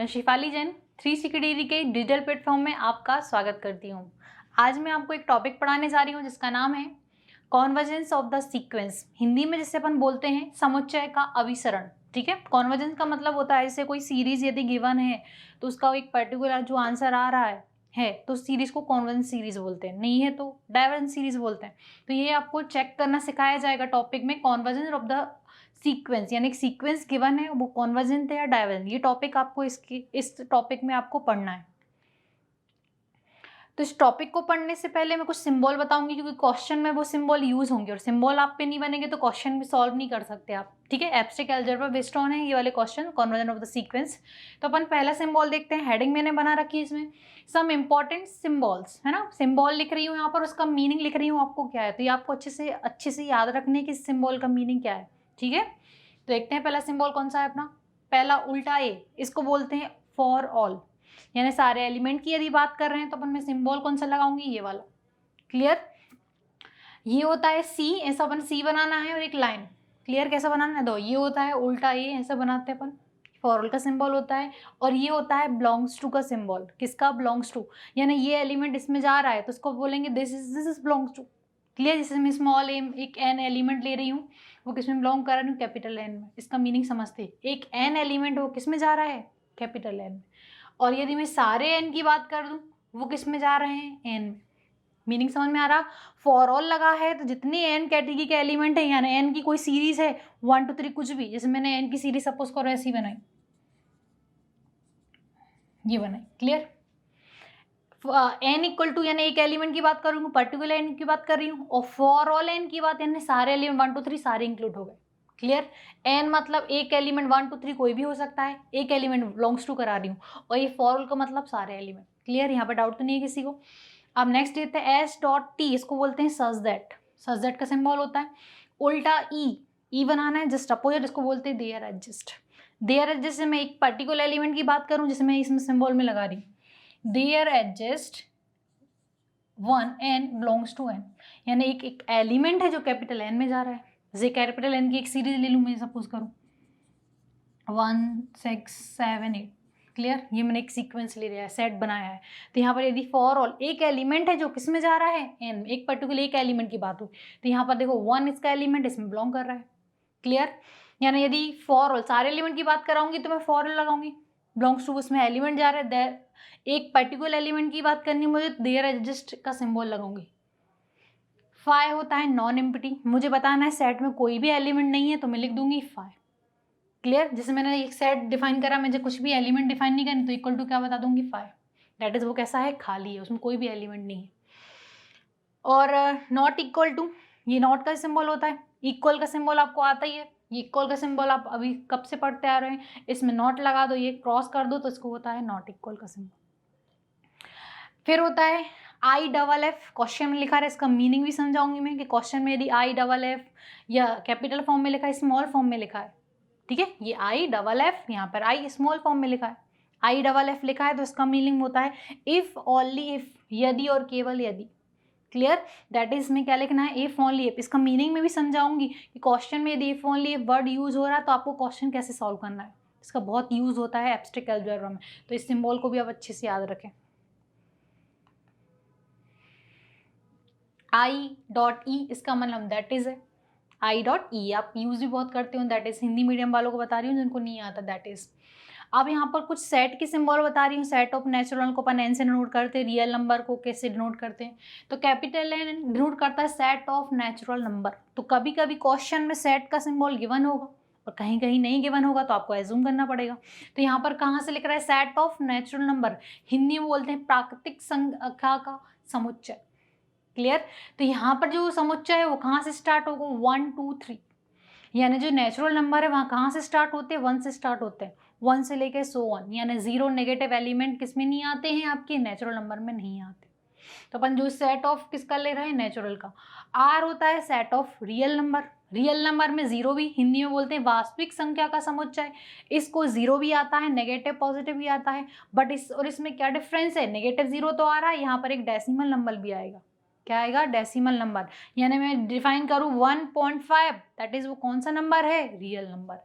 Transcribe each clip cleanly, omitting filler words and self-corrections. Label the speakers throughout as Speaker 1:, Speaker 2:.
Speaker 1: मैं शिफाली जैन 360 डिग्री के digital platform में आपका स्वागत करती हूँ। आज मैं आपको एक टॉपिक पढ़ाने जा रही हूँ जिसका नाम है convergence of the sequence. Hindi में जिसे अपन बोलते हैं समुच्चय का अभिसरण। ठीक है, कॉन्वर्जेंस का मतलब होता है जैसे कोई सीरीज यदि गिवन है तो उसका एक पर्टिकुलर जो आंसर आ रहा है तो सीरीज को कॉन्वर्जेंस सीरीज बोलते हैं, नहीं है तो डाइवर्जेंस सीरीज बोलते हैं। तो ये आपको चेक करना सिखाया जाएगा टॉपिक में, कॉन्वर्जेंस ऑफ द सीक्वेंस, यानी एक सीक्वेंस गिवन है वो कॉन्वर्जेंट है या डाइवर्जेंट। ये टॉपिक आपको इस टॉपिक में आपको पढ़ना है। तो इस टॉपिक को पढ़ने से पहले मैं कुछ सिंबल बताऊंगी क्योंकि क्वेश्चन में वो सिंबल यूज होंगे और सिंबल आप पे नहीं बनेंगे तो क्वेश्चन भी सॉल्व नहीं कर सकते आप। ठीक है, एब्स्ट्रैक्ट अलजेब्रा बेस्ड ऑन है ये वाले question, convergence of the sequence. तो अपन पहला सिंबल देखते हैं, हेडिंग मैंने बना रखी है इसमें सम इंपॉर्टेंट सिंबल्स, है ना। सिंबल लिख रही हूँ यहाँ पर, उसका मीनिंग लिख रही हूँ आपको क्या है, तो ये आपको अच्छे से याद रखने की सिंबल का मीनिंग क्या है। ठीक है, तो देखते हैं पहला सिंबल कौन सा है अपना। पहला उल्टा ए, इसको बोलते हैं फॉर ऑल, यानी सारे एलिमेंट की यदि बात कर रहे हैं तो अपन में सिंबल कौन सा लगाऊंगी, ये वाला। क्लियर, ये होता है सी, ऐसा अपन सी बनाना है और एक लाइन। क्लियर, कैसा बनाना है, दो, ये होता है उल्टा ए, ऐसा बनाते हैं अपन, फॉर ऑल का सिंबल होता है। और ये होता है बिलोंग्स टू का सिंबल, किसका, बिलोंग्स टू, यानी ये एलिमेंट इसमें जा रहा है तो उसको बोलेंगे this is belongs to. Clear, जैसे मैं स्मॉल एम एक एन एलिमेंट ले रही हूँ, वो किसमें बिलोंग कर रही हूँ, कैपिटल एन में। इसका मीनिंग समझते, एक एन एलिमेंट वो किस में जा रहा है, कैपिटल एन में। और यदि मैं सारे एन की बात कर दूं वो किस में जा रहे हैं, एन में। मीनिंग समझ में आ रहा। फॉर ऑल लगा है तो जितनी एन कैटेगरी के एलिमेंट है, यानी एन की कोई सीरीज है 1 2 3 कुछ भी, जैसे मैंने एन की सीरीज सपोज करो ऐसी बनाई, ये बनाई। क्लियर, एन इक्वल टू, यानी एक एलिमेंट की बात करूंगी, पर्टिकुलर एन की बात कर रही हूँ, और फॉर ऑल एन की बात, यानी सारे एलिमेंट 1 2 3 सारे इंक्लूड हो गए। क्लियर, एन मतलब एक एलिमेंट 1 2 3 कोई भी हो सकता है, एक एलिमेंट बिलोंग्स टू करा रही हूँ, और ये फॉर ऑल का मतलब सारे एलिमेंट। क्लियर, यहाँ पर डाउट तो नहीं है किसी को। अब नेक्स्ट देते हैं एस डॉट टी, इसको बोलते हैं सच दैट। सच दैट का सिंबल होता है उल्टा ई बनाना है, जस्ट अपोजिट, इसको बोलते हैं देयर एडजस्ट। देयर एडजस्ट से मैं एक पर्टिकुलर एलिमेंट की बात करूँ, जैसे मैं इसमें सिंबल में लगा रही हूँ there exist 1 n belongs to n, यानी एक एलिमेंट है जो कैपिटल एन में जा रहा है। जैसे कैपिटल एन की एक सीरीज ले लूँ मैं, सपोज करूँ 1 6 7 8। क्लियर, ये मैंने एक सीक्वेंस ले लिया है, सेट बनाया है। तो यहाँ पर यदि फॉर ऑल एक एलिमेंट है जो किस में जा रहा है, एन, एक पर्टिकुलर एक एलिमेंट की बात हो, तो यहाँ पर देखो 1 इसका एलिमेंट इसमें बिलोंग कर रहा है। क्लियर, यानी यदि फॉर ऑल सारे एलिमेंट की बात कराऊंगी तो मैं फॉर ऑल लगाऊंगी, बिलोंग्स टू, उसमें एलिमेंट जा रहा है, एक पर्टिकुलर एलिमेंट की बात करनी मुझे, देयर एडजस्ट का सिंबल लगाऊंगी। फाई होता है नॉन एम्प्टी, मुझे बताना है सेट में कोई भी एलिमेंट नहीं है तो मैं लिख दूंगी फाई। क्लियर, जैसे मैंने एक सेट डिफाइन करा, मुझे कुछ भी एलिमेंट डिफाइन नहीं करनी तो इक्वल टू क्या बता दूंगी, फाई। दैट इज वो कैसा है, खाली है, उसमें कोई भी एलिमेंट नहीं है। और नॉट इक्वल टू, ये नॉट का सिंबल होता है। इक्वल का सिंबल आपको आता ही है, ये इक्वल का सिंबल आप अभी कब से पढ़ते आ रहे हैं, इसमें नॉट लगा दो, ये क्रॉस कर दो तो इसको होता है नॉट इक्वल का सिंबल। फिर होता है आई डबल एफ, क्वेश्चन में लिखा है, इसका मीनिंग भी समझाऊंगी मैं कि क्वेश्चन में यदि आई डबल एफ या कैपिटल फॉर्म में लिखा है, स्मॉल फॉर्म में लिखा है। ठीक है, ये आई डबल एफ, यहाँ पर आई स्मॉल फॉर्म में लिखा है, आई डबल एफ लिखा है, तो इसका मीनिंग होता है इफ ओनली इफ, यदि और केवल यदि। क्लियर, दैट इज में क्या लिखना है, इफ ओनली इफ। इसका मीनिंग में भी समझाऊंगी कि क्वेश्चन में यदि if only if word use हो रहा है तो आपको क्वेश्चन कैसे सॉल्व करना है, इसका बहुत यूज होता है एब्स्ट्रैक्ट अलजेब्रा में, तो इस सिंबल को भी आप अच्छे से याद रखें। आई डॉट ई, इसका मतलब दैट इज है, आई डॉट ई आप यूज भी बहुत करते हो, दैट इज हिंदी मीडियम वालों को बता रही हूँ जिनको नहीं आता दैट इज। अब यहाँ पर कुछ सेट की सिंबल बता रही हूँ, सेट ऑफ नेचुरल को अपन एन से डिनोट करते हैं, रियल नंबर को कैसे डिनोट करते हैं, तो कैपिटल एन डिनोट करता है सेट ऑफ नेचुरल नंबर। तो कभी कभी क्वेश्चन में सेट का सिंबल गिवन होगा और कहीं कहीं नहीं गिवन होगा तो आपको एज्यूम करना पड़ेगा। तो यहाँ पर कहाँ से लिख रहा है, set of natural number, Hindi में बोलते हैं प्राकृतिक संख्या का समुच्चय। क्लियर, तो यहाँ पर जो समुच्चय है वो कहाँ से स्टार्ट होगा, 1 2 3, यानी जो नेचुरल नंबर है वहाँ कहाँ से स्टार्ट होते हैं, 1 से स्टार्ट होते हैं, 1 से लेके सो 1, यानी जीरो नेगेटिव एलिमेंट किस में नहीं आते हैं, आपके नेचुरल नंबर में नहीं आते। तो अपन जो सेट ऑफ किसका ले रहे हैं, नेचुरल का। आर होता है set of real number, real number में जीरो भी हिंदी में बोलते हैं वास्तविक संख्या का समुच्चय, इसको जीरो भी आता है, नेगेटिव पॉजिटिव भी आता है, बट इसमें क्या डिफरेंस है, नेगेटिव जीरो तो आ रहा है, यहाँ पर एक डेसिमल नंबर भी आएगा, क्या आएगा, डेसिमल नंबर, यानी मैं डिफाइन करूँ 1.5, दैट इज वो कौन सा नंबर है, रियल नंबर है।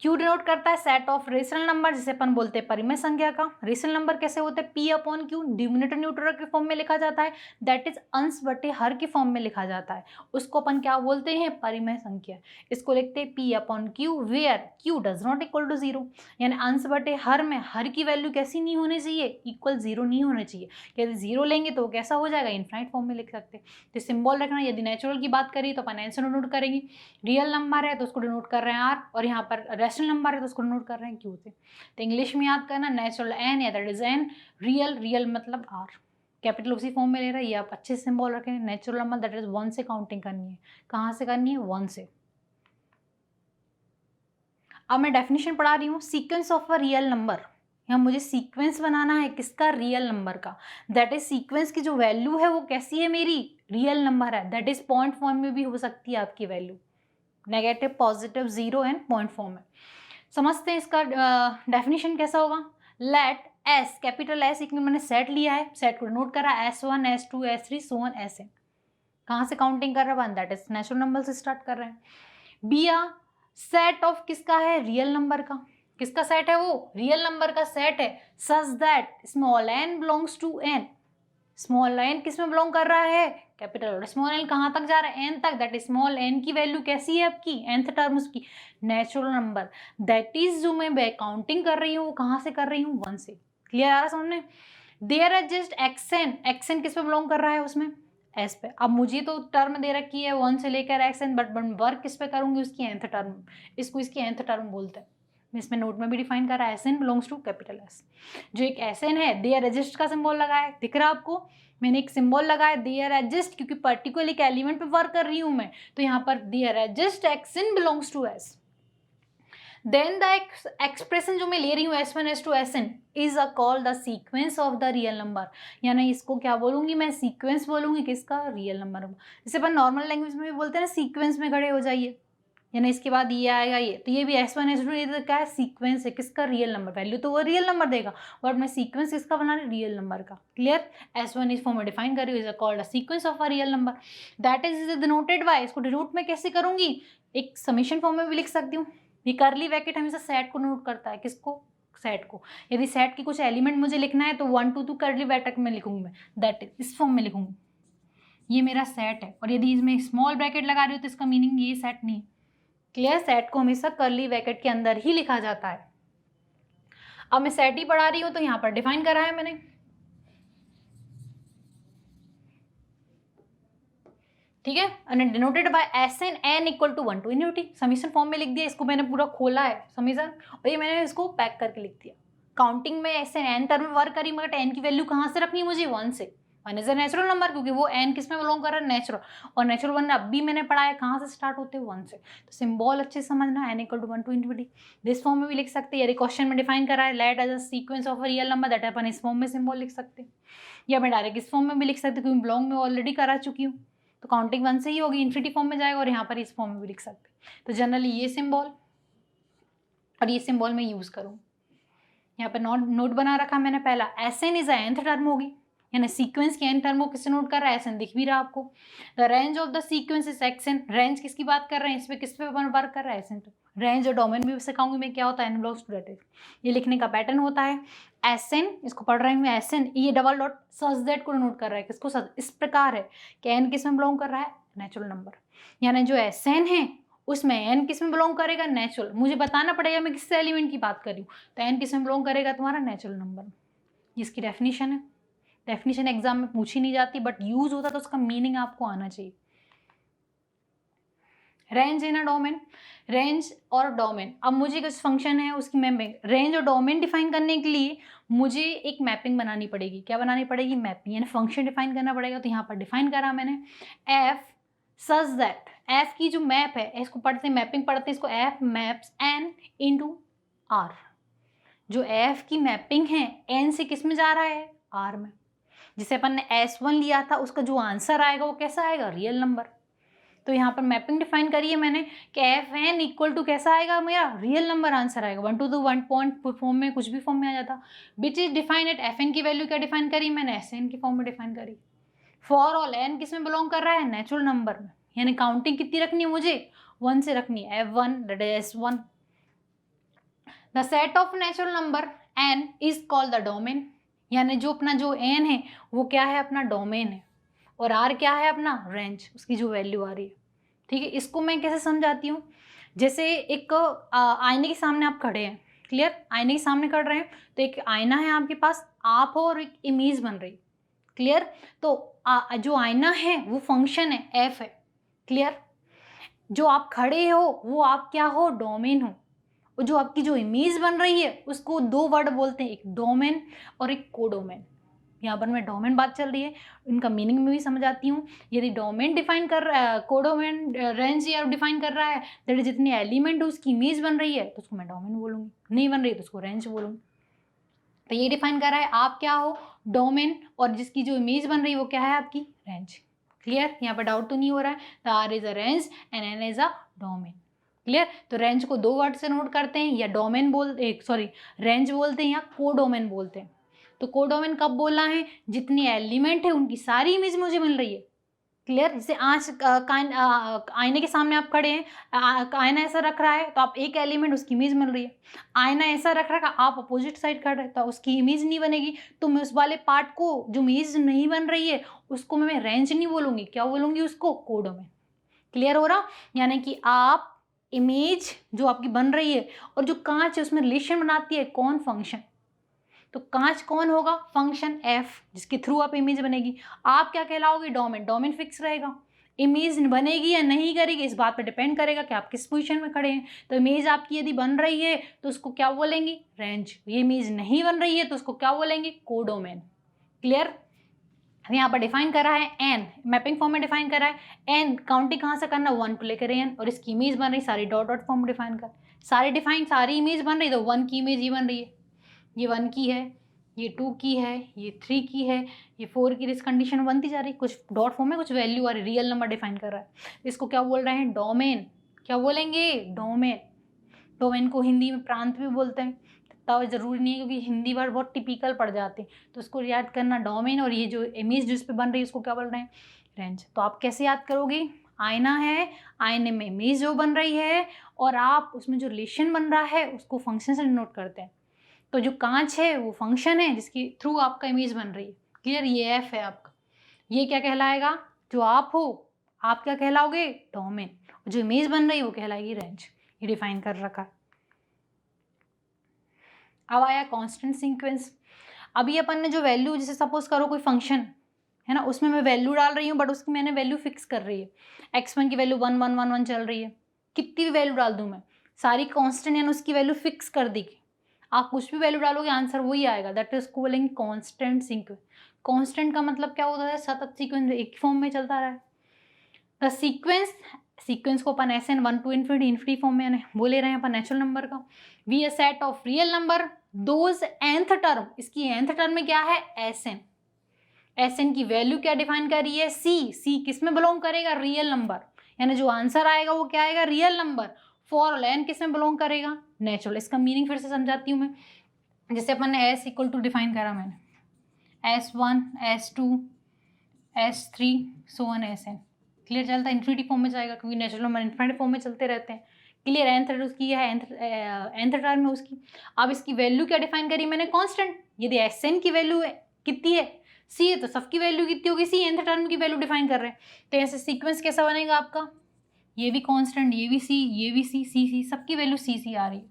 Speaker 1: क्यू डिनोट करता है सेट ऑफ रेशनल नंबर, जिसे अपन बोलते हैं परिमेय संख्या का। रेशनल नंबर कैसे होते हैं, p upon Q, denominator numerator के फॉर्म में लिखा जाता है, दैट इज अंश बटे हर के फॉर्म में लिखा जाता है, उसको अपन क्या बोलते हैं, परिमेय संख्या। इसको लिखते हैं p upon q where q does not equal to zero, यानी अंश बटे हर में हर की वैल्यू कैसी नहीं होनी चाहिए, इक्वल जीरो नहीं होनी चाहिए। यदि जीरो लेंगे तो वो कैसा हो जाएगा, इनफाइनाइट फॉर्म में लिख सकते हैं। तो सिंबल रखना, यदि नेचुरल की बात करें तो अपन एन से डिनोट करेंगे, रियल नंबर है तो उसको डिनोट कर रहे हैं आर, और यहाँ पर रेशनल नंबर है तो उसको डिनोट कर रहे हैं क्यू से। तो इंग्लिश में याद करना, नेचुरल एन या that is an, real real मतलब आर, कैपिटल उसी फॉर्म में ले रहा है। ये आप अच्छे से सिंबल रखें, नेचुरल नंबर दैट इज 1 से काउंटिंग करनी है। कहाँ से करनी है, 1 से। अब मैं डेफिनेशन पढ़ा रही हूँ, sequence of a real number, यहाँ मुझे सीक्वेंस बनाना है किसका, रियल नंबर का। दैट इज सीक्वेंस की जो वैल्यू है वो कैसी है, मेरी रियल नंबर है, दैट इज पॉइंट फॉर्म में भी हो सकती है आपकी value, negative, positive, zero and point form में। समझते हैं इसका डेफिनेशन कैसा होगा। लेट एस, कैपिटल एस, एक मैंने सेट लिया है, सेट को नोट करा S1 S2 S3 so on Sn, कहाँ से काउंटिंग कर रहा है, दैट इज नेचुरल नंबर से स्टार्ट कर रहे हैं। बी आ सेट ऑफ किसका है, रियल नंबर का, किसका सेट है वो, रियल नंबर का सेट है, such that small n belongs to n, small n किस में बिलोंग कर रहा है, कैपिटल, और स्मॉल n कहाँ तक जा रहा है, n तक, दैट इज स्मॉल n की वैल्यू कैसी है आपकी, nth टर्म उसकी, नेचुरल नंबर, दैट इज जो मैं काउंटिंग कर रही हूँ वो कहाँ से कर रही हूँ, 1 से। क्लियर आ रहा सामने। There as just xn, xn किस पे बिलोंग कर रहा है उसमें, s पे। अब मुझे तो टर्म दे रखी है 1 से लेकर xn, बट वर्क किस पे करूंगी, उसकी nth टर्म, इसको इसकी nth टर्म बोलते हैं। इसमें नोट में भी डिफाइन कर रहा है, Sn belongs to capital S। जो एक Sn है, देयर एडजस्ट का सिंबल लगा है, दिख रहा है आपको, मैंने एक सिंबल लगाया देयर एडजस्ट, क्योंकि पर्टिकुलर एक एलिमेंट पे वर्क कर रही हूँ मैं, तो यहाँ पर there exist xn belongs to S। Then the expression जो मैं ले रही हूँ S1 S2 Sn is a call the sequence of the real number, यानी इसको क्या बोलूंगी मैं, सीक्वेंस बोलूंगी किसका, रियल नंबर। जैसे अपन नॉर्मल लैंग्वेज में भी बोलते हैं ना, सीक्वेंस में खड़े हो जाइए, यानी इसके बाद ये आएगा ये, तो ये भी S1 S2 ये तो क्या है, सीक्वेंस है किसका, रियल नंबर, वैल्यू तो वो रियल नंबर देगा, बट मैं सीक्वेंस किसका बना रही, रियल नंबर का। क्लियर। S1 इस फॉर्म में डिफाइन कर रही हूँ, is called a sequence of a real number, that is denoted by, इसको डिनोट में कैसे करूंगी, एक समीशन फॉर्म में भी लिख सकती हूँ। ये करली ब्रैकेट हमेशा सेट को नोट करता है, किसको, सेट को। यदि सेट की कुछ एलिमेंट मुझे लिखना है तो 1 2 2 करली ब्रैकेट में लिखूंगी मैं, दैट इज इस फॉर्म में लिखूंगी, ये मेरा सेट है। और यदि इसमें स्मॉल ब्रैकेट लगा रही हो तो इसका मीनिंग ये सेट नहीं। क्लियर। सेट को हमेशा करली ब्रैकेट के अंदर ही लिखा जाता है। अब मैं सेट ही पढ़ा रही हूँ तो यहाँ पर डिफाइन करा है मैंने, ठीक है, denoted by Sn n equal to 1 to infinity, summation form में लिख दिया, इसको मैंने पूरा खोला है समीशन, और ये मैंने इसको पैक करके लिख दिया। काउंटिंग में Sn n टर्म में वर्क करी, मगर n की वैल्यू कहाँ से रखनी है मुझे, 1 से। 1 इज अ नेचुरल नंबर, क्योंकि वो n किस में बिलोंग कर रहा है, नेचुरल, और नेचुरल 1 अब भी मैंने पढ़ा है कहाँ से स्टार्ट होते हैं, 1 से। तो सिंबल अच्छे से समझना, n equal to 1 to infinity, this form में भी लिख सकते हैं, यदि क्वेश्चन में डिफाइन करा है let as a sequence of a real number, that अपन इस फॉर्म में सिंबल लिख सकते हैं, या मैं डायरेक्ट इस फॉर्म में भी लिख सकती हूँ, क्योंकि बिलोंग में ऑलरेडी करा चुकी हूँ, तो काउंटिंग 1 से ही होगी, इन्फिनिटी फॉर्म में जाएगा, और यहाँ पर इस फॉर्म में भी लिख सकते हैं। तो जनरली ये सिंबल और ये सिंबल मैं यूज करूँ। यहाँ पर नोट बना रखा मैंने, पहला Sn इज nth टर्म होगी, यानी सीक्वेंस की n टर्म को किससे नोट कर रहा है, Sn दिख भी रहा आपको। The range of the sequence is xn, range किसकी बात कर रहे हैं, इस पे किस पे वर्क कर रहा है, Sn। रेंज और डोमेन भी सिखाऊंगी मैं क्या होता है, n बिलोंग्स टू दैट, ये लिखने का पैटर्न होता है। Sn, इसको पढ़ रही हूँ Sn, ये डबल डॉट सच दैट को नोट कर रहा है, किसको, सच, इस प्रकार है कि n किस में बिलोंग कर रहा है, नेचुरल नंबर, यानी जो Sn है उसमें n किस में बिलोंग करेगा, नेचुरल। मुझे बताना पड़ेगा मैं किस एलिमेंट की बात कर रही हूँ, तो n किस में बिलोंग करेगा, तुम्हारा नेचुरल नंबर। इसकी डेफिनेशन है, डेफिनेशन एग्जाम में पूछी नहीं जाती, बट यूज होता तो उसका मीनिंग आपको आना चाहिए। Range in a domain, range और डोमेन, अब मुझे कुछ फंक्शन है उसकी मैं रेंज और डोमेन डिफाइन करने के लिए मुझे एक मैपिंग बनानी पड़ेगी। क्या बनानी पड़ेगी, मैपिंग, यानी फंक्शन डिफाइन करना पड़ेगा। तो यहाँ पर डिफाइन करा मैंने एफ सच दैट, एफ की जो मैप है, इसको पढ़ते मैपिंग पढ़ते इसको, f maps n into R. जो एफ की मैपिंग है एन से किस में जा रहा है, आर में। जिसे अपन ने S1 लिया था उसका जो आंसर आएगा वो कैसा आएगा, रियल नंबर। तो यहाँ पर मैपिंग डिफाइन करी है मैंने कि Fn इक्वल टू कैसा आएगा, मेरा रियल नंबर आंसर आएगा। 1 टू 1 पॉइंट फॉर्म में कुछ भी फॉर्म में आ जाता, which is define at Fn की वैल्यू क्या डिफाइन करी मैंने, Sn की फॉर्म में डिफाइन करी। फॉर ऑल n किस में बिलोंग कर रहा है, नेचुरल नंबर में, यानी काउंटिंग कितनी रखनी है मुझे, 1 से रखनी है, F1 that is S1 the set of natural number n is called the domain, यानी जो अपना जो n है वो क्या है, अपना डोमेन है, और r क्या है, अपना रेंज, उसकी जो वैल्यू आ रही है। ठीक है, इसको मैं कैसे समझाती हूँ, जैसे एक आईने के सामने आप खड़े हैं, क्लियर, आईने के सामने खड़ रहे हैं, तो एक आईना है आपके पास, आप हो और एक इमेज बन रही, क्लियर। तो जो आईना है वो फंक्शन है, एफ है, क्लियर। जो आप खड़े हो वो आप क्या हो, डोमेन हो, और जो आपकी जो इमेज बन रही है उसको दो वर्ड बोलते हैं, एक डोमेन और एक कोडोमेन। यहाँ पर मैं डोमेन बात चल रही है, इनका मीनिंग में भी समझाती हूँ। यदि डोमेन डिफाइन कर रहा है, कोडोमेन रेंज या डिफाइन कर रहा है, दैट जितने एलिमेंट है उसकी इमेज बन रही है तो उसको मैं डोमेन बोलूँगी, नहीं बन रही है तो उसको रेंज बोलूँगी। तो ये डिफाइन कर रहा है आप क्या हो, डोमेन, और जिसकी जो इमेज बन रही है वो क्या है, आपकी रेंज। क्लियर, यहाँ पर डाउट तो नहीं हो रहा है। The R is a range and n is a domain. Clear, तो रेंज को दो वर्ड से नोट करते हैं, या डोमेन रेंज बोलते हैं या कोडोमेन बोलते हैं। तो कोडोमेन कब बोलना है, जितनी एलिमेंट है उनकी सारी इमेज मुझे मिल रही है। क्लियर, जैसे आईने के सामने आप खड़े हैं, आईना ऐसा रख रहा है तो आप एक एलिमेंट, उसकी इमेज मिल रही है। आईना ऐसा रख रहा है, आप अपोजिट साइड खड़े हैं तो उसकी इमेज नहीं बनेगी, तो मैं उस वाले पार्ट को जो इमेज नहीं बन रही है उसको मैं रेंज नहीं बोलूँगी, क्या बोलूँगी, उसको कोडोमेन। क्लियर हो रहा, यानी कि आप इमेज जो आपकी बन रही है और जो कांच है उसमें रिलेशन बनाती है कौन, फंक्शन। तो कांच कौन होगा, फंक्शन एफ, जिसके थ्रू आप इमेज बनेगी। आप क्या कहलाओगे, डोमेन, डोमेन फिक्स रहेगा। इमेज बनेगी या नहीं करेगी इस बात पर डिपेंड करेगा कि आप किस पोजीशन में खड़े हैं। तो इमेज आपकी यदि बन रही है तो उसको क्या बोलेंगे, रेंज। ये इमेज नहीं बन रही है तो उसको क्या बोलेंगे, कोडोमेन। क्लियर, यहाँ पर डिफाइन करा है एन, मैपिंग फॉर्म में डिफाइन करा है एन, काउंटिंग कहाँ से करना, 1 को लेकर एन, और इसकी इमेज बन रही सारी डॉट डॉट फॉर्म में डिफाइन कर, सारी डिफाइन, सारी इमेज बन रही, तो 1 की इमेज ही बन रही है, ये 1 की है, ये 2 की है, ये 3 की है, ये 4 की, इस कंडीशन बनती जा रही, कुछ डॉट फॉर्म में कुछ वैल्यू आ रही, रियल नंबर डिफाइन कर रहा है। इसको क्या बोल रहे हैं, डोमेन। क्या बोलेंगे, डोमेन। डोमेन को हिंदी में प्रांत भी बोलते हैं, तब जरूरी नहीं है क्योंकि हिंदी वर्ड बहुत टिपिकल पड़ जाते हैं, तो उसको याद करना डोमेन, और ये जो इमेज जिस पे बन रही है उसको क्या बोल रहे हैं, रेंज। तो आप कैसे याद करोगे, आईना है, आईने में इमेज जो बन रही है और आप उसमें जो रिलेशन बन रहा है उसको फंक्शन से डिनोट करते हैं। तो जो कांच है वो फंक्शन है जिसकी थ्रू आपका इमेज बन रही है। क्लियर, ये एफ है आपका, ये क्या कहलाएगा, जो आप हो, आप क्या कहलाओगे, डोमेन, जो इमेज बन रही है वो कहलाएगी रेंज। ये डिफाइन कर रखा है। अब आया कांस्टेंट सीक्वेंस। अभी अपन ने जो वैल्यू, जैसे सपोज करो कोई फंक्शन है ना, उसमें मैं वैल्यू डाल रही हूँ बट उसकी मैंने वैल्यू फिक्स कर रही है, x1 की वैल्यू 1 1 1 1 चल रही है, कितनी भी वैल्यू डाल दूँ मैं, सारी कांस्टेंट यानी उसकी वैल्यू फिक्स कर दी। आप कुछ भी वैल्यू डालोगे आंसर वही आएगा, दैट इज को बोलेंगे कांस्टेंट सीक्वेंस। कांस्टेंट का मतलब क्या होता है, सतत सीक्वेंस एक फॉर्म में चलता रहा है। द सीक्वेंस को अपन S n 1 to infinity form में बोले रहे हैं अपन नेचुरल नंबर का। We a set of real number those nth term, इसकी nth टर्म में क्या है, एस एन की वैल्यू क्या डिफाइन कर रही है, सी किस में बिलोंग करेगा, रियल नंबर, यानी जो आंसर आएगा वो क्या आएगा, रियल नंबर। फॉर एन किस में बिलोंग करेगा, नेचुरल। इसका मीनिंग फिर से समझाती हूँ मैं, जैसे अपन ने एस इक्वल टू डिफाइन करा मैंने, S1 S2 S3 so on Sn। Clear, चलता है इन्फिनिटी फॉर्म में जाएगा क्योंकि नेचुरल नंबर इन्फिनिटी फॉर्म में चलते रहते हैं। क्लियर, nth उसकी है, nth टर्म में उसकी। अब इसकी वैल्यू क्या डिफाइन करी मैंने, कांस्टेंट। यदि Sn की वैल्यू कितनी है, c है, तो सबकी वैल्यू कितनी होगी, c, nth टर्म की वैल्यू डिफाइन कर रहे हैं। तो ऐसे सीक्वेंस कैसा बनेगा आपका, ये भी कांस्टेंट, ये भी c, ये भी c, c सबकी वैल्यू c आ रही है।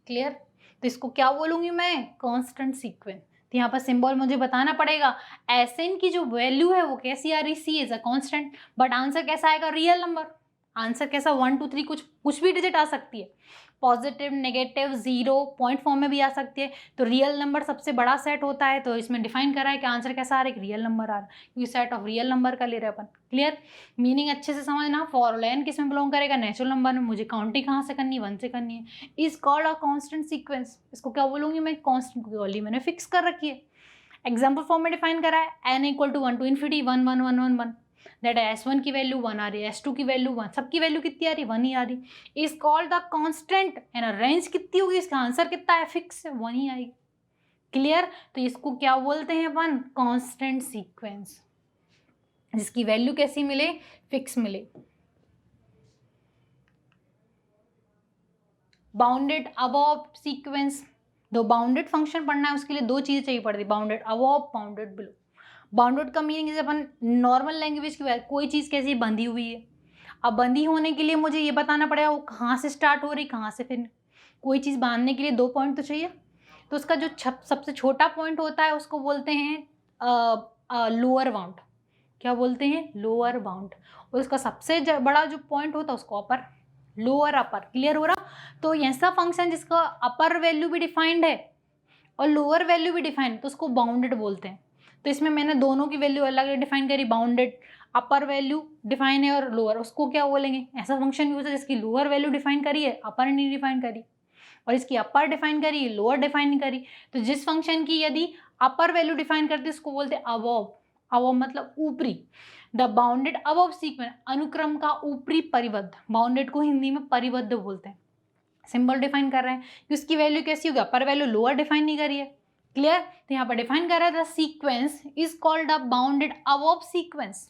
Speaker 1: क्लियर, तो इसको क्या बोलूंगी मैं, कांस्टेंट सीक्वेंस। तो यहाँ पर सिंबल मुझे बताना पड़ेगा, Sn की जो वैल्यू है वो कैसी आ रही, c is a constant, but answer कैसा आएगा, रियल नंबर। आंसर कैसा, 1 2 3 कुछ भी डिजिट आ सकती है, positive, negative, zero, point form में भी आ सकती है। तो रियल नंबर सबसे बड़ा सेट होता है, तो इसमें डिफाइन करा है कि आंसर कैसा आ रहा है, रियल नंबर आ रहा है, क्योंकि सेट ऑफ रियल नंबर का ले रहे हैं अपन। क्लियर, मीनिंग अच्छे से समझना। फॉर एन किस में बिलोंग करेगा, नेचुरल नंबर में। मुझे काउंटिंग कहाँ से करनी है, 1 से करनी है। Is called a constant sequence. इसको क्या बोलूंगी मैं, कांस्टेंट, की वैल्यू मैंने फिक्स कर रखी है। एग्जाम्पल फॉर्म में डिफाइन करा है, n equal to 1 to infinity 1 1 1 1 1, that है S1 की वैल्यू 1 आ रही है, S2 की वैल्यू 1, सबकी वैल्यू कितनी आ रही है, 1 ही आ रही। Is called the constant, and range कितनी होगी, इसका आंसर कितना है, फिक्स है, 1 ही आएगी। क्लियर, तो इसको क्या बोलते हैं अपन, कांस्टेंट सीक्वेंस, जिसकी वैल्यू कैसी मिले, फिक्स मिले। बाउंडेड अबव सीक्वेंस, दो बाउंडेड फंक्शन पढ़ना है उसके लिए दो चीज़ें चाहिए पड़ती है, bounded above, bounded below. Bounded का मीनिंग जैसे अपन नॉर्मल लैंग्वेज की बात, कोई चीज़ कैसी बंधी हुई है। अब बंधी होने के लिए मुझे ये बताना पड़ेगा वो कहाँ से स्टार्ट हो रही, कहाँ से फिर। कोई चीज़ बांधने के लिए दो पॉइंट तो चाहिए, तो उसका जो सबसे छोटा पॉइंट होता है उसको बोलते हैं लोअर बाउंड। क्या बोलते हैं? Lower bound. और उसका सबसे बड़ा जो पॉइंट होता है उसको अपर, लोअर अपर। क्लियर हो रहा? तो ऐसा फंक्शन जिसका अपर वैल्यू भी डिफाइंड है और लोअर वैल्यू भी डिफाइंड, तो उसको बाउंडेड बोलते हैं। तो इसमें मैंने दोनों की वैल्यू अलग अलग डिफाइन करी, बाउंडेड अपर वैल्यू डिफाइन है और लोअर, उसको क्या बोलेंगे? ऐसा फंक्शन यूज है जिसकी लोअर वैल्यू डिफाइन करी है, अपर नहीं डिफाइन करी, और इसकी अपर डिफाइन करी, लोअर डिफाइन नहीं करी। तो जिस फंक्शन की यदि अपर वैल्यू डिफाइन करती है उसको बोलते हैं अबव। अबव मतलब ऊपरी। द बाउंडेड अबव सीक्वेंस, अनुक्रम का ऊपरी परिबद्ध। बाउंडेड को हिंदी में परिबद्ध बोलते हैं। सिंबल डिफाइन कर रहे हैं कि उसकी वैल्यू कैसी होगी, अपर वैल्यू, लोअर डिफाइन नहीं करी है। क्लियर? तो यहाँ पर डिफाइन कर रहा है the sequence is called a bounded above sequence.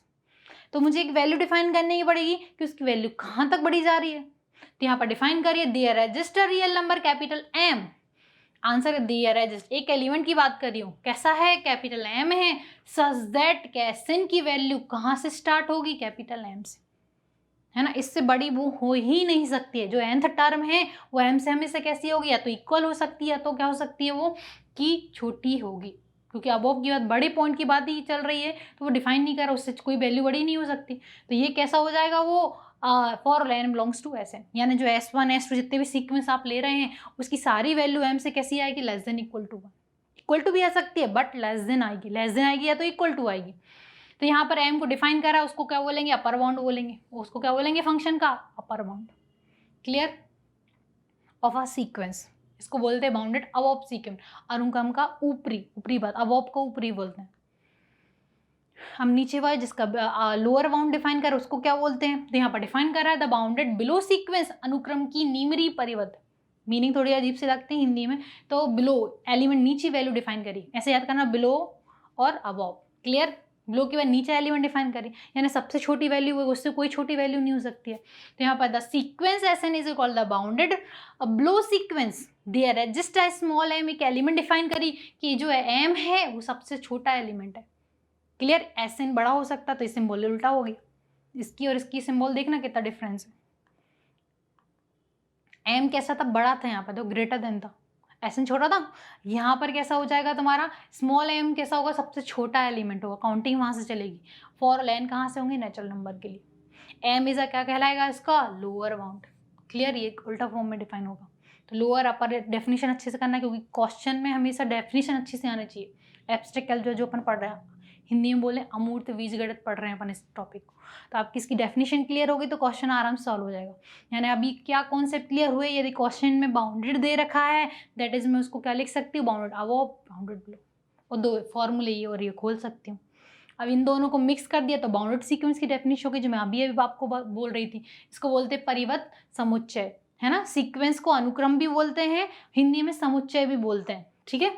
Speaker 1: तो मुझे एक वैल्यू डिफाइन करनी ही पड़ेगी कि उसकी वैल्यू कहाँ तक बढ़ी जा रही है। तो यहाँ पर डिफाइन करिए there exists real number capital M. Answer there है, जस्ट एक एलिमेंट की बात कर रही हूँ, कैसा है? कैपिटल एम है। सच दैट कैसन की वैल्यू कहाँ से स्टार्ट होगी? कैपिटल एम से, है ना। इससे बड़ी वो हो ही नहीं सकती है। जो nth टर्म है वो m से हमेशा कैसी होगी? या तो इक्वल हो सकती है या तो क्या हो सकती है वो कि छोटी होगी, क्योंकि अबव की बात, बड़े पॉइंट की बात ही चल रही है, तो वो डिफाइन नहीं कर रहा, उससे कोई वैल्यू बड़ी नहीं हो सकती। तो ये कैसा हो जाएगा? वो for n belongs to Sn, यानी जो S1 S2 जितने भी सीक्वेंस आप ले रहे हैं उसकी सारी वैल्यू m से कैसी आएगी? Less than equal to 1। Equal to भी आ सकती है बट लेस देन आएगी, लेस देन आएगी या तो इक्वल टू आएगी। तो यहाँ पर m को डिफाइन करा, उसको क्या बोलेंगे? अपर बाउंड बोलेंगे। उसको क्या बोलेंगे? फंक्शन का upper bound. Clear? Of a sequence, इसको बोलते हैं बाउंडेड अबव सीक्वेंस, अनुक्रम का ऊपरी, ऊपरी बात, अबव को ऊपरी बोलते हैं। हम नीचे वाले जिसका लोअर बाउंड डिफाइन कर उसको क्या बोलते हैं? तो यहाँ पर डिफाइन कर रहा है द बाउंडेड बिलो सीक्वेंस, अनुक्रम की निम्री परिबद्ध। मीनिंग थोड़ी अजीब से लगती है हिंदी में, तो बिलो एलिमेंट नीचे वैल्यू डिफाइन करी, ऐसे याद करना, बिलो और अबव। क्लियर? बिलो के बाद नीचे एलिमेंट डिफाइन करी, यानी सबसे छोटी वैल्यू है, उससे कोई छोटी वैल्यू नहीं हो सकती है। तो यहाँ पर the sequence Sn is called the bounded below sequence there है जस्ट अ स्मॉल m। एक एलिमेंट डिफाइन करी कि जो है m है वो सबसे छोटा एलिमेंट है। क्लियर? Sn बड़ा हो सकता तो सिंबल उल्टा हो गया, इसकी और इसकी सिंबल देखना कितना डिफरेंस है। m कैसा था? बड़ा था, यहाँ पर तो ग्रेटर देन था, Sn छोटा था। यहाँ पर कैसा हो जाएगा तुम्हारा? स्मॉल m कैसा होगा? सबसे छोटा एलिमेंट होगा, काउंटिंग वहाँ से चलेगी। फॉर n कहाँ से होंगे? नेचुरल नंबर के लिए। m इज क्या कहलाएगा? इसका लोअर बाउंड। क्लियर? ये उल्टा फॉर्म में डिफाइन होगा। तो लोअर अपर डेफिनेशन अच्छे से करना, क्योंकि क्वेश्चन में हमेशा डेफिनेशन अच्छे से आनी चाहिए। एब्स्ट्रैक्ट कैलकुलस जो अपन पढ़ रहे हैं, हिंदी में बोले अमूर्त बीजगणित पढ़ रहे हैं अपन इस टॉपिक को, तो आपकी इसकी डेफिनेशन क्लियर होगी तो क्वेश्चन आराम से सॉल्व हो जाएगा। यानी अभी क्या कॉन्सेप्ट क्लियर हुए? यदि क्वेश्चन में बाउंडेड दे रखा है दैट इज मैं उसको क्या लिख सकती हूँ? बाउंडेड अबव, बाउंडेड बिलो, और दो फॉर्मूले ये और ये खोल सकती हूँ। अब इन दोनों को मिक्स कर दिया तो बाउंडेड सीक्वेंस की डेफिनेशन होगी, जो मैं अभी आपको बोल रही थी। इसको बोलते हैं परिबद्ध समुच्चय, है ना। सीक्वेंस को अनुक्रम भी बोलते हैं, हिंदी में समुच्चय भी बोलते हैं। ठीक है?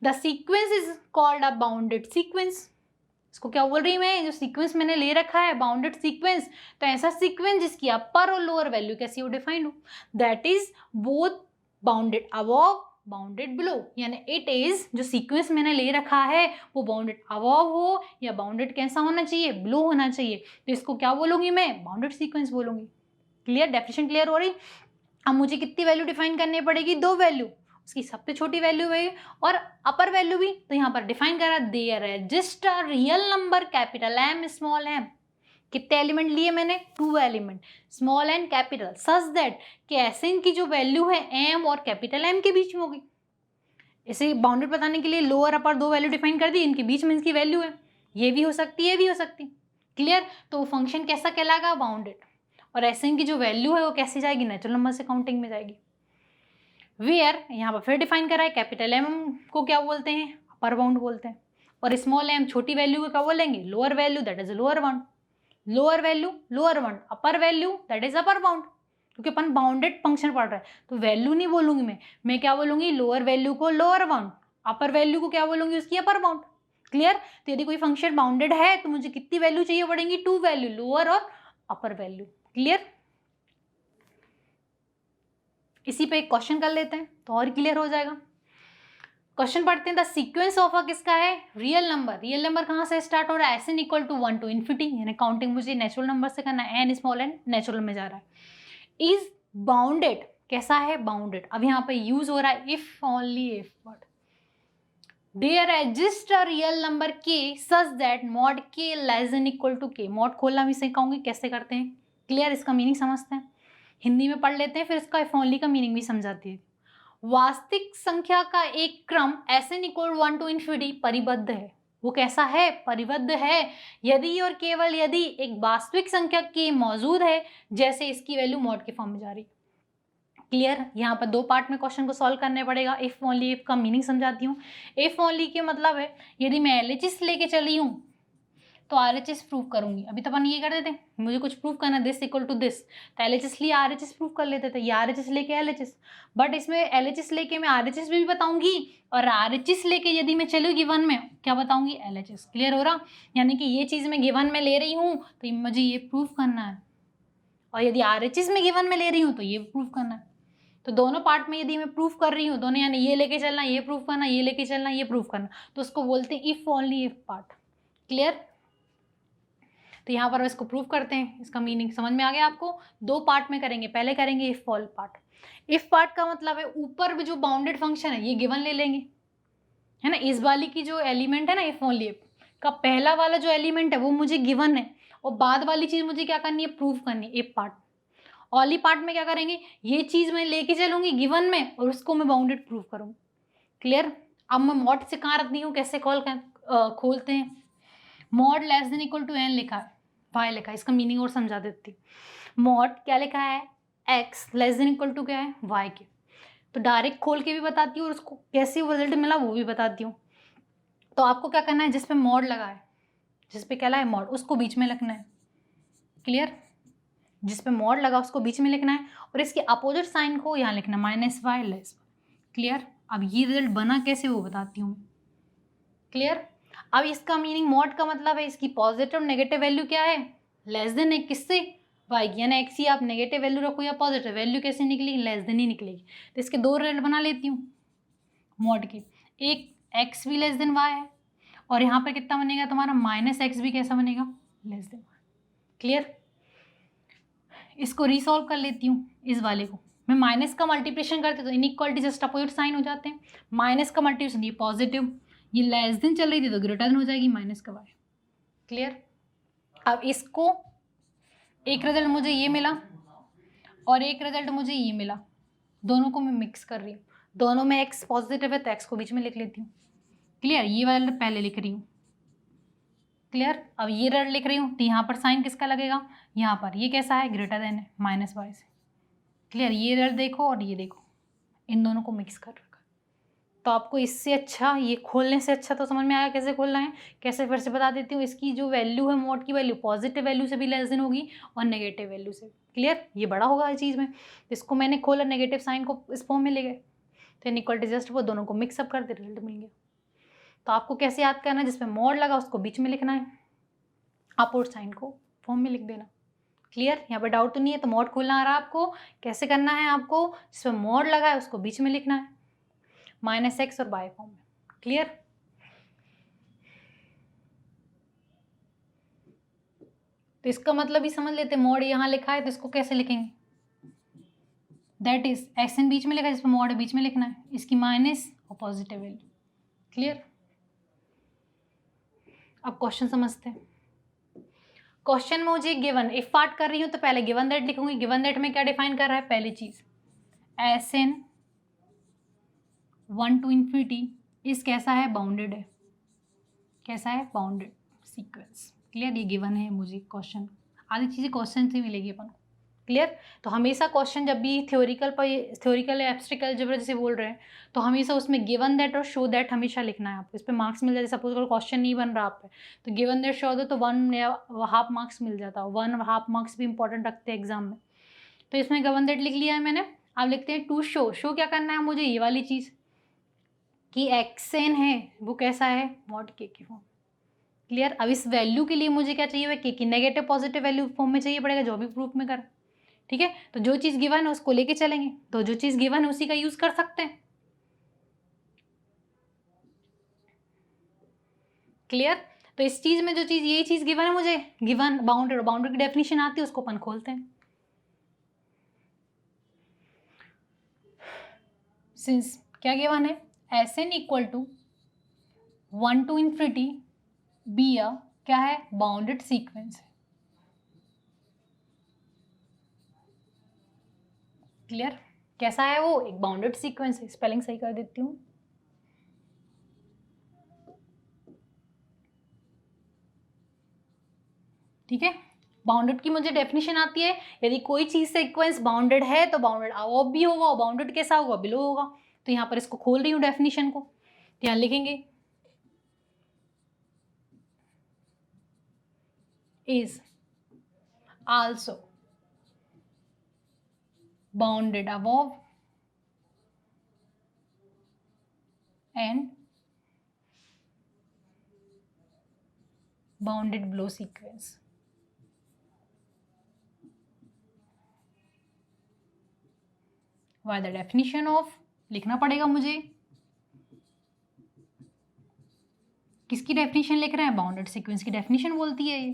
Speaker 1: The sequence is called a bounded sequence. इसको क्या बोल रही हूँ मैं? जो सीक्वेंस मैंने ले रखा है बाउंडेड सीक्वेंस, तो ऐसा सीक्वेंस जिसकी अपर और लोअर वैल्यू कैसी हो? डिफाइंड हो, that is both bounded above, bounded below. यानी इट इज, जो सीक्वेंस मैंने ले रखा है वो बाउंडेड अबव हो या बाउंडेड कैसा होना चाहिए? बिलो होना चाहिए। तो इसको क्या बोलूंगी मैं? बाउंडेड सीक्वेंस बोलूंगी। क्लियर? डेफिनेशन क्लियर हो रही? अब मुझे कितनी वैल्यू डिफाइन करनी पड़ेगी? दो वैल्यू, उसकी सबसे छोटी वैल्यू है और अपर वैल्यू भी। तो यहाँ पर डिफाइन करा देयर है just a real number capital M small m. कितने एलिमेंट लिए मैंने? 2 element, small and capital, such that कि ऐसे इनकी जो वैल्यू है एम और कैपिटल एम के बीच में होगी। इसे बाउंडेड बताने के लिए लोअर अपर दो वैल्यू डिफाइन कर दी, इनके बीच में इसकी वैल्यू है, ये भी हो सकती है, ये भी हो सकती। क्लियर? तो वो फंक्शन कैसा कहलाएगा? बाउंडेड। और ऐसे इनकी जो वैल्यू है वो कैसी जाएगी? नेचुरल नंबर से काउंटिंग में जाएगी। वेयर यहाँ पर फिर डिफाइन करा है, कैपिटल एम को क्या बोलते हैं? अपर बाउंड बोलते हैं, और स्मॉल एम छोटी वैल्यू को क्या बोलेंगे? Lower value, that is lower bound. Lower value lower bound, upper value that is upper bound, क्योंकि अपन बाउंडेड फंक्शन पढ़ रहे हैं तो वैल्यू नहीं बोलूंगी मैं क्या बोलूंगी? लोअर वैल्यू को लोअर बाउंड, अपर वैल्यू को क्या बोलूंगी? उसकी अपर बाउंड। क्लियर? तो यदि कोई फंक्शन बाउंडेड है तो मुझे कितनी वैल्यू चाहिए पड़ेंगी? 2 वैल्यू, लोअर और अपर वैल्यू। क्लियर? इसी पे एक क्वेश्चन कर लेते हैं तो और क्लियर हो जाएगा। क्वेश्चन पढ़ते हैं, द सीक्वेंस ऑफ अ किसका है, रियल नंबर। रियल नंबर कहाँ से स्टार्ट हो रहा है, n equal to 1 to infinity, यानी काउंटिंग मुझे नेचुरल नंबर से करना है, एन स्मॉल एन नेचुरल में जा रहा है। इज बाउंडेड, कैसा है, बाउंडेड। अब यहाँ पे यूज हो रहा है if, only if, but there exist a real number k such that mod k less than equal to k. Mod खोलना भी सिखाऊंगी कैसे करते हैं, क्लियर, इसका मीनिंग समझते हैं, हिंदी में पढ़ लेते हैं, फिर इसका इफ ओनली का मीनिंग भी समझाती है। वास्तविक संख्या का एक क्रम एन इक्वल 1 टू इन्फिनिटी परिबद्ध है। वो कैसा है, परिबद्ध है, यदि और केवल यदि एक वास्तविक संख्या के मौजूद है जैसे इसकी वैल्यू मॉड के फॉर्म में जा रही। क्लियर, यहाँ पर दो पार्ट में क्वेश्चन को सॉल्व करने पड़ेगा। इफ ओनली इफ का मीनिंग समझाती हूँ। इफ ओनली के मतलब है यदि मैं LHS लेके चली हूँ तो RHS प्रूव करूंगी। अभी तो अपन ये कर देते, मुझे कुछ प्रूव करना, दिस इक्वल टू दिस, तो LHS लिए RHS प्रूव कर लेते थे, ये RHS लेके LHS। बट इसमें LHS लेके मैं RHS भी बताऊंगी और RHS लेके यदि मैं चलूँ गिवन में क्या बताऊंगी, LHS। क्लियर हो रहा, यानी कि ये चीज़ मैं गिवन में ले रही हूँ तो मुझे ये प्रूव करना है, और यदि RHS में गिवन में ले रही हूँ तो ये प्रूव करना है। तो दोनों पार्ट में यदि मैं प्रूफ कर रही हूँ दोनों, यानी ये लेके चलना, ये प्रूफ करना, ये लेके चलना, ये प्रूफ करना, तो उसको बोलते हैं if only if part. Clear, तो यहाँ पर इसको प्रूव करते हैं, इसका मीनिंग समझ में आ गया आपको। दो पार्ट में करेंगे, पहले करेंगे if all part. If part का मतलब है ऊपर भी जो बाउंडेड फंक्शन है ये गिवन ले लेंगे, है ना, इस वाली की जो एलिमेंट है ना इफ ओनली इफ का पहला वाला जो एलिमेंट है वो मुझे गिवन है, और बाद वाली चीज़ मुझे क्या करनी है, प्रूव करनी है, इफ पार्ट। ऑली पार्ट में क्या करेंगे, ये चीज़ मैं लेके चलूंगी गिवन में और उसको मैं बाउंडेड प्रूव करूँगी। क्लियर, अब मैं मॉड से कहाँ रखती हूँ, कैसे खोलते हैं। Mod less than equal to n लिखा है, वाई लिखा है, इसका मीनिंग और समझा देती हूँ। मॉड क्या लिखा है, x less than equal to क्या है, वाई के। तो डायरेक्ट खोल के भी बताती हूँ और उसको कैसे रिजल्ट मिला वो भी बताती हूँ। तो आपको क्या करना है, जिस पे मॉड लगा है, जिस पे क्या है मॉड, उसको बीच में लिखना है। क्लियर, जिस पे मॉड लगा उसको बीच में लिखना है और इसके अपोजिट साइन को यहाँ लिखना -y लेस। क्लियर, अब ये रिजल्ट बना कैसे वो बताती हूँ। क्लियर, अब इसका मीनिंग मॉड का मतलब है इसकी पॉजिटिव नेगेटिव वैल्यू क्या है, लेस देन है, किससे, वाई की, यानी एक्स ही आप नेगेटिव वैल्यू रखो या पॉजिटिव वैल्यू, कैसे निकलेगी, लेस देन ही निकलेगी। तो इसके दो रिजल्ट बना लेती हूँ मॉड के, एक एक्स भी लेस देन वाई है और यहाँ पर कितना बनेगा तुम्हारा -x भी कैसा बनेगा, लेस देन वाई। क्लियर, इसको रिसॉल्व कर लेती हूँ, इस वाले को मैं माइनस का मल्टीप्लिकेशन करती हूँ तो इनइक्वालिटी जस्ट अपोजिट साइन हो जाते हैं। माइनस का मल्टीप्लिकेशन ये पॉजिटिव, ये लेस देन चल रही थी तो ग्रेटर देन हो जाएगी माइनस का वाई। क्लियर, अब इसको एक रिजल्ट मुझे ये मिला और एक रिजल्ट मुझे ये मिला, दोनों को मैं मिक्स कर रही हूँ, दोनों में एक्स पॉजिटिव है तो एक्स को बीच में लिख लेती हूँ। क्लियर, ये वाला पहले लिख रही हूँ। क्लियर, अब ये रिजल्ट लिख रही हूँ तो यहाँ पर साइन किसका लगेगा, यहाँ पर ये कैसा है, ग्रेटर देन है -y से। क्लियर, ये रिजल्ट देखो और ये देखो, इन दोनों को मिक्स कर रखा। तो आपको इससे अच्छा, ये खोलने से अच्छा तो समझ में आया कैसे खोलना है। कैसे फिर से बता देती हूँ, इसकी जो वैल्यू है मॉड की वैल्यू पॉजिटिव वैल्यू से भी लेस देन होगी और नेगेटिव वैल्यू से। क्लियर, ये बड़ा होगा इस चीज़ में, इसको मैंने खोला नेगेटिव साइन को इस फॉर्म में ले गए तो इनइक्वालिटी जस्ट वो दोनों को मिक्सअप कर दे, रिजल्ट मिल गया। तो आपको कैसे याद करना है, जिसमें मॉड लगा उसको बीच में लिखना है, अपोजिट साइन को फॉर्म में लिख देना। क्लियर, यहाँ पे डाउट तो नहीं है। तो मॉड खोलना आ रहा है आपको, कैसे करना है आपको, जिसमें मॉड लगा है उसको बीच में लिखना है, -x और बाय फॉर्म में। क्लियर, तो इसका मतलब ही समझ लेते, मॉड यहाँ लिखा है तो इसको कैसे लिखेंगे, दैट इज एक्स एन बीच में लिखा है, जिसमें मॉड बीच में लिखना है, इसकी माइनस और पॉजिटिव वैल्यू। क्लियर, अब क्वेश्चन समझते हैं। क्वेश्चन में मुझे गिवन इफ पार्ट कर रही हूँ तो पहले गिवन दैट लिखूंगी। गिवन दैट में क्या डिफाइन कर रहा है, पहली चीज Sn 1 टू इन्फिनिटी इस कैसा है, बाउंडेड है, कैसा है, बाउंडेड सीक्वेंस। क्लियर, ये गिवन है मुझे क्वेश्चन, आधी चीज़ें क्वेश्चन से मिलेगी अपन को। क्लियर, तो हमेशा क्वेश्चन जब भी थ्योरिकल या एब्स्ट्रैक्ट अलजेब्रा जैसे बोल रहे हैं तो हमेशा उसमें गिवन दैट और शो दैट हमेशा लिखना है आपको, इस पर मार्क्स मिल जाते। सपोज अगर क्वेश्चन नहीं बन रहा आप पे तो गिवन दैट शो दो तो 1 या हाफ मार्क्स मिल जाता है, 1 हाफ मार्क्स भी इंपॉर्टेंट रखते हैं एग्जाम में। तो इसमें गिवन दैट लिख लिया है मैंने। अब लिखते हैं टू शो। शो क्या करना है मुझे, ये वाली चीज़ कि एक्सन है वो कैसा है, मॉड के की फॉर्म। क्लियर, अब इस वैल्यू के लिए मुझे क्या चाहिए, के की नेगेटिव पॉजिटिव वैल्यू फॉर्म में चाहिए पड़ेगा, जो भी प्रूफ में कर। ठीक है, तो जो चीज़ गिवन है उसको लेके चलेंगे, तो जो चीज़ गिवन है उसी का यूज़ कर सकते हैं। क्लियर? तो इस चीज़ में जो चीज़, ये चीज़ गिवन है मुझे, गिवन बाउंडेड, बाउंडेड की डेफिनेशन आती है, उसको अपन खोलते हैं। सिंस क्या गिवन है, Sn equal to 1 to infinity be a क्या है, बाउंडेड सीक्वेंस है। क्लियर? कैसा है वो, एक बाउंडेड सीक्वेंस है। स्पेलिंग सही कर देती हूँ। ठीक है, बाउंडेड की मुझे डेफिनेशन आती है, यदि कोई चीज सीक्वेंस बाउंडेड है तो बाउंडेड अबव भी होगा और बाउंडेड कैसा होगा, बिलो होगा। तो यहाँ पर इसको खोल रही हूँ डेफिनेशन को, ध्यान लिखेंगे, is also bounded above and bounded below sequence. Why the definition of, लिखना पड़ेगा मुझे, किसकी डेफिनेशन लिख रहे हैं, बाउंडेड सीक्वेंस की डेफिनेशन बोलती है ये।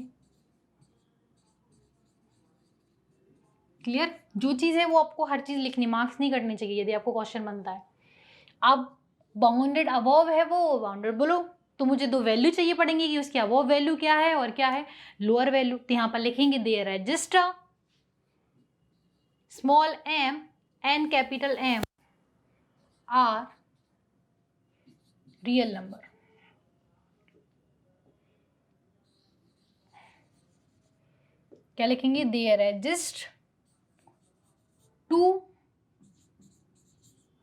Speaker 1: क्लियर? जो चीज़ है वो आपको हर चीज़ लिखनी, मार्क्स नहीं करनी चाहिए यदि आपको क्वेश्चन बनता है। अब बाउंडेड अबव है वो, बाउंडेड बिलो, तो मुझे दो वैल्यू चाहिए पड़ेंगी कि उसकी अबव वैल्यू क्या है और क्या है लोअर वैल्यू। तो यहाँ पर लिखेंगे there exists small m and capital M are real number. क्या लिखेंगे, there exist two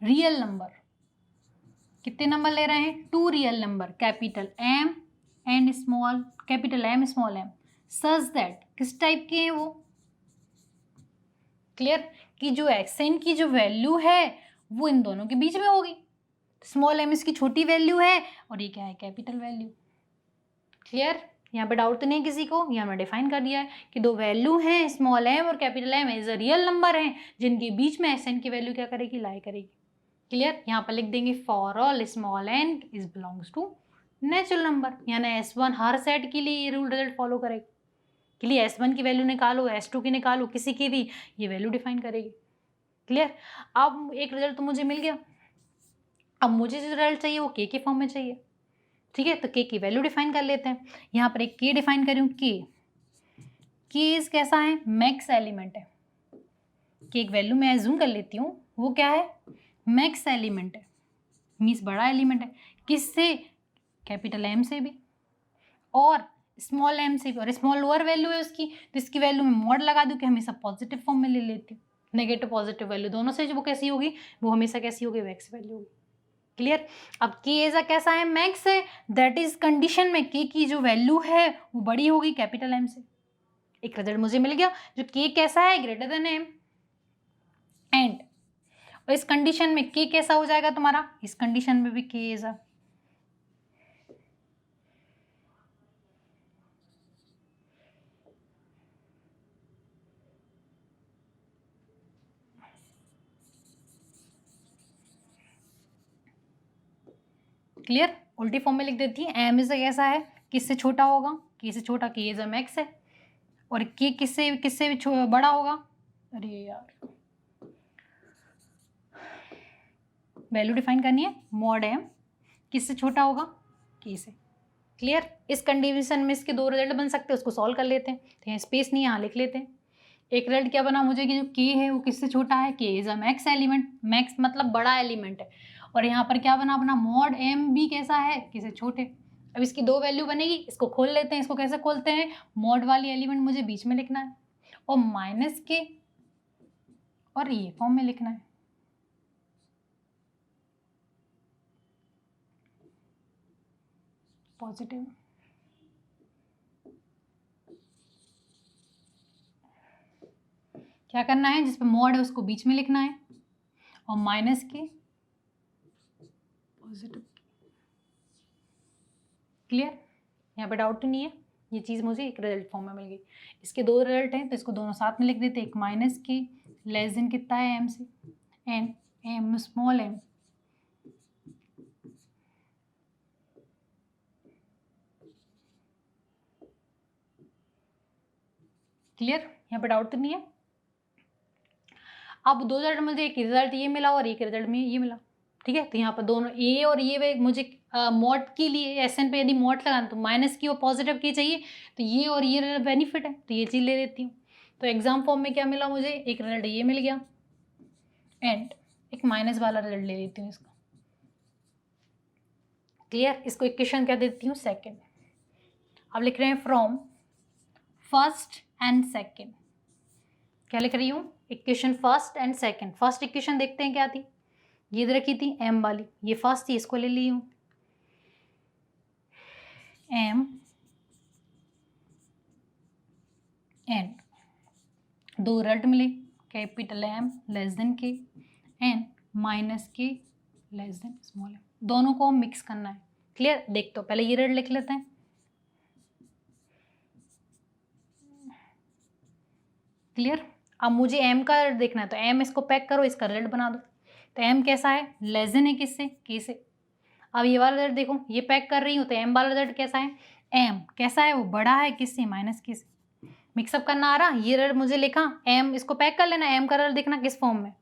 Speaker 1: real number. कितने नंबर ले रहे हैं, two real number, capital M and small, capital M small m, such that, किस टाइप के हैं वो। क्लियर? कि जो एक्सएन की जो वैल्यू है वो इन दोनों के बीच में होगी। स्मॉल m इसकी छोटी वैल्यू है और ये क्या है, कैपिटल वैल्यू। क्लियर? यहाँ पे डाउट तो नहीं किसी को, यहाँ मैं डिफाइन कर दिया है कि दो वैल्यू हैं, स्मॉल m और capital M is a real number हैं, जिनके बीच में एक्सएन की वैल्यू क्या करेगी, लाई करेगी। क्लियर? यहाँ पर लिख देंगे for all small n is belongs to natural number, यानी S1 हर सेट के लिए ये रूल रिजल्ट फॉलो करेगी। के लिए S1 की वैल्यू निकालो, S2 की निकालो, किसी की भी ये वैल्यू डिफाइन करेगी। क्लियर? अब एक रिजल्ट तो मुझे मिल गया, अब मुझे जो रिजल्ट चाहिए वो के फॉर्म में चाहिए। ठीक है, तो के की वैल्यू डिफाइन कर लेते हैं। यहाँ पर एक के डिफाइन करूँ, के इज कैसा है, मैक्स एलिमेंट है। कि एक वैल्यू मैं एज्यूम कर लेती हूँ, वो क्या है, मैक्स एलिमेंट है, मीन्स बड़ा एलिमेंट है। किससे, कैपिटल M से भी और स्मॉल m से भी, और स्मॉल लोअर वैल्यू है उसकी, तो इसकी वैल्यू में मॉड लगा दूँ कि हमेशा पॉजिटिव फॉर्म में ले लेती हूँ। नेगेटिव पॉजिटिव वैल्यू दोनों से जो वो कैसी होगी, वो हमेशा कैसी होगी, मैक्स वैल्यू होगी। क्लियर? अब के ऐसा कैसा है, मैक्स है, दैट इज कंडीशन में के की जो वैल्यू है वो बड़ी होगी कैपिटल M से। एक रिजल्ट मुझे मिल गया, जो के कैसा है, ग्रेटर देन M एंड, और इस कंडीशन में के कैसा हो जाएगा तुम्हारा, इस कंडीशन में भी के इज अ, क्लियर? उल्टी फॉर्म में लिख देती है, M इज कैसा है, किससे छोटा होगा, के से छोटा, के इज अ मैक्स है, और के किससे किससे बड़ा होगा, अरे यार वैल्यू डिफाइन करनी है, मॉड M किससे छोटा होगा, के से। क्लियर? इस कंडीशन में इसके दो रिजल्ट बन सकते हैं, उसको सॉल्व कर लेते हैं। तो यहाँ स्पेस नहीं, यहाँ लिख लेते हैं। एक रिजल्ट क्या बना मुझे कि जो के है वो किससे छोटा है, के is a max element, max मतलब बड़ा एलिमेंट है, और यहाँ पर क्या बना अपना, मॉड M भी कैसा है, किससे छोटे। अब इसकी दो वैल्यू बनेगी, इसको खोल लेते हैं। इसको कैसे खोलते हैं, मॉड वाली एलिमेंट मुझे बीच में लिखना है और माइनस के और ये फॉर्म में लिखना है। पॉजिटिव, क्या करना है, जिस पे मॉड है उसको बीच में लिखना है और माइनस के पॉजिटिव। क्लियर? यहाँ पे डाउट तो नहीं है। ये चीज़ मुझे एक रिजल्ट फॉर्म में मिल गई। इसके 2 रिजल्ट हैं तो इसको दोनों साथ में लिख देते हैं। एक माइनस के लेस देन कितना है एम से, and m small m clear, यहाँ पे डाउट तो नहीं है। अब 2 रिजल्ट मुझे, एक रिजल्ट ये मिला और एक रिजल्ट में ये मिला, ठीक है। तो यहाँ पर दोनों ए और ये मुझे मॉड के लिए एसएन पे यदि मॉड लगाना तो माइनस की और पॉजिटिव की चाहिए, तो ये और ये बेनिफिट है तो ये चीज़ ले लेती हूँ। तो एग्जाम फॉर्म में क्या मिला मुझे, एक रिजल्ट ये मिल गया एंड एक माइनस वाला रिजल्ट ले लेती हूँ इसका, क्लियर। इसको इक्वेशन क्या देती हूँ, सेकेंड। अब लिख रहे हैं फ्रॉम फर्स्ट एंड सेकेंड, क्या लिख रही हूँ, equation first and second. First equation देखते हैं क्या थी, ये रखी थी एम वाली, ये फर्स्ट थी, इसको ले ली हूँ एम एंड 2 रिजल्ट मिले, कैपिटल एम लेस देन के एंड माइनस के लेस देन स्मॉल एम, दोनों को मिक्स करना है, क्लियर। देख तो पहले ये रिजल्ट लिख लेते हैं, क्लियर। अब मुझे एम का देखना है तो एम इसको पैक करो, इसका रिजल्ट बना दो। तो एम कैसा है, लेस देन है किससे, के से। अब ये वाला रिजल्ट देखो, ये पैक कर रही हूँ तो एम वाला रिजल्ट कैसा है, एम कैसा है, वो बड़ा है किससे, माइनस के से। मिक्सअप करना आ रहा, ये रिजल्ट मुझे लिखा एम, इसको पैक कर लेना, एम का रिजल्ट देखना किस फॉर्म में,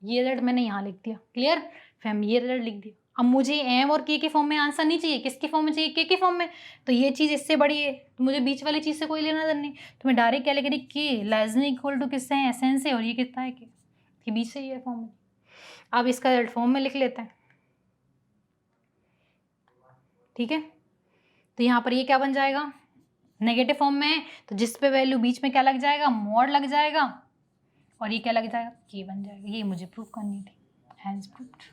Speaker 1: ये रिजल्ट मैंने यहाँ लिख दिया, क्लियर। फिर हम ये रिजल्ट लिख दिया। अब मुझे एम और के फॉर्म में आंसर नहीं चाहिए, किसके फॉर्म में चाहिए, के फॉर्म में। तो ये चीज़ इससे बड़ी है तो मुझे बीच वाली चीज़ से कोई लेना देना नहीं, तो मैं डायरेक्ट क्या लिख रही, के लेस देन इक्वल टू किससे है, एस एन से, और ये कितना है, के बीच से ही है फॉर्म में। अब इसका रिजल्ट फॉर्म में लिख लेते हैं, ठीक है। तो यहाँ पर ये क्या बन जाएगा, नेगेटिव फॉर्म में है तो जिस पे वैल्यू बीच में क्या लग जाएगा, मॉड लग जाएगा, और ये क्या लग जाएगा, के बन जाएगा। ये मुझे प्रूव करनी थी, हैंस प्रूव्ड,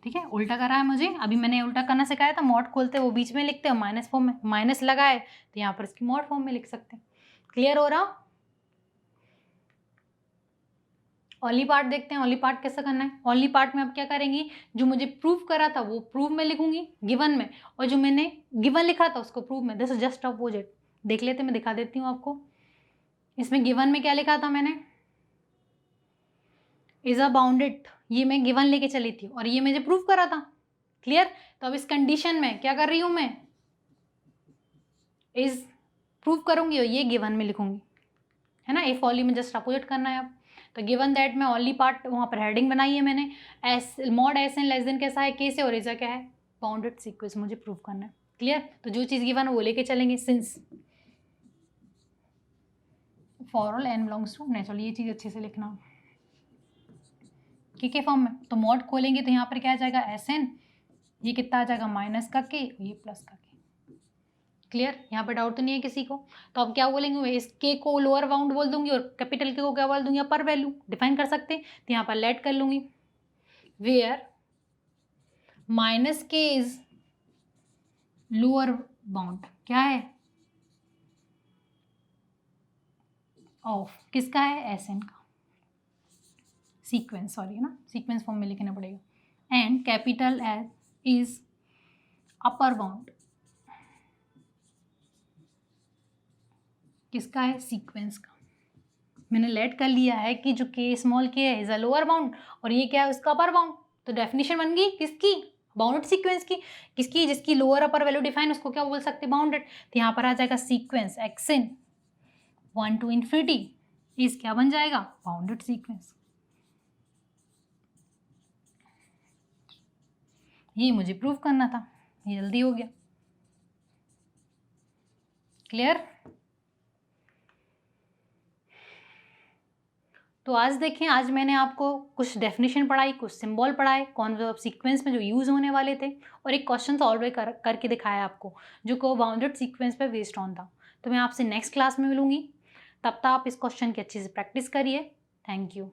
Speaker 1: ठीक है। उल्टा करा है मुझे, अभी मैंने उल्टा करना सिखाया था, मॉड खोलते वो बीच में लिखते हैं, माइनस फॉर्म में माइनस लगा है तो यहाँ पर इसकी मॉड फॉर्म में लिख सकते हैं, क्लियर हो रहा। ओनली पार्ट देखते हैं, ओनली पार्ट कैसा करना है। ओनली पार्ट में अब क्या करेंगी, जो मुझे प्रूव करा था वो प्रूव में लिखूंगी गिवन में, और जो मैंने गिवन लिखा था उसको प्रूव में। दिस इज जस्ट अपोजिट, देख लेते मैं दिखा देती हूँ आपको। इसमें गिवन में क्या लिखा था मैंने, इज अ बाउंडेड, ये मैं गिवन लेके चली थी और ये मुझे प्रूव करा था, क्लियर। तो अब इस कंडीशन में क्या कर रही हूँ मैं, इज प्रूव करूंगी और ये गिवन में लिखूंगी, है ना। इफ ओनली में जस्ट अपोजिट करना है अब। तो गिवन दैट में ओनली पार्ट वहाँ पर हेडिंग बनाई है मैंने, s mod s n less than कैसा है, के से, और इज क्या है, बाउंडेड सीक्वेंस मुझे प्रूव करना है, क्लियर। तो जो चीज़ गिवन है वो लेके चलेंगे, since for all n belongs to natural, ये चीज़ अच्छे से लिखना के फॉर्म में। तो मॉड खोलेंगे तो यहाँ पर क्या आ जाएगा, एस एन, ये कितना आ जाएगा, माइनस का के, ये प्लस का के, क्लियर। यहाँ पे डाउट तो नहीं है किसी को। तो अब क्या बोलेंगे, मैं इस के को लोअर बाउंड बोल दूंगी और कैपिटल के को क्या बोल दूंगी, पर वैल्यू डिफाइन कर सकते हैं। तो यहाँ पर लेट कर लूंगी, वेयर माइनस के इज लोअर बाउंड, क्या है, ऑफ किसका है, एस एन का, सीक्वेंस, सॉरी ना, सीक्वेंस फॉर्म में लिखना पड़ेगा, and capital S is upper bound, किसका है, सीक्वेंस का। मैंने लेट कर लिया है कि जो के स्मॉल के है इज अ लोअर बाउंड और ये क्या है, उसका अपर बाउंड। तो डेफिनेशन बन गई किसकी, बाउंडेड सीक्वेंस की, किसकी, जिसकी लोअर अपर वैल्यू डिफाइन, उसको क्या बोल सकते हैं, बाउंडेड। तो यहाँ पर आ जाएगा sequence x in 1 to infinity is क्या बन जाएगा, बाउंडेड सीक्वेंस। ये मुझे प्रूव करना था, ये जल्दी हो गया, क्लियर। तो आज देखें, आज मैंने आपको कुछ डेफिनेशन पढ़ाई, कुछ सिंबल पढ़ाए, कौन जो सीक्वेंस में जो यूज़ होने वाले थे, और एक क्वेश्चन सॉल्व करके दिखाया आपको जो को बाउंडेड सीक्वेंस पे बेस्ड ऑन था। तो मैं आपसे नेक्स्ट क्लास में मिलूंगी, तब तक आप इस क्वेश्चन की अच्छे से प्रैक्टिस करिए। Thank you.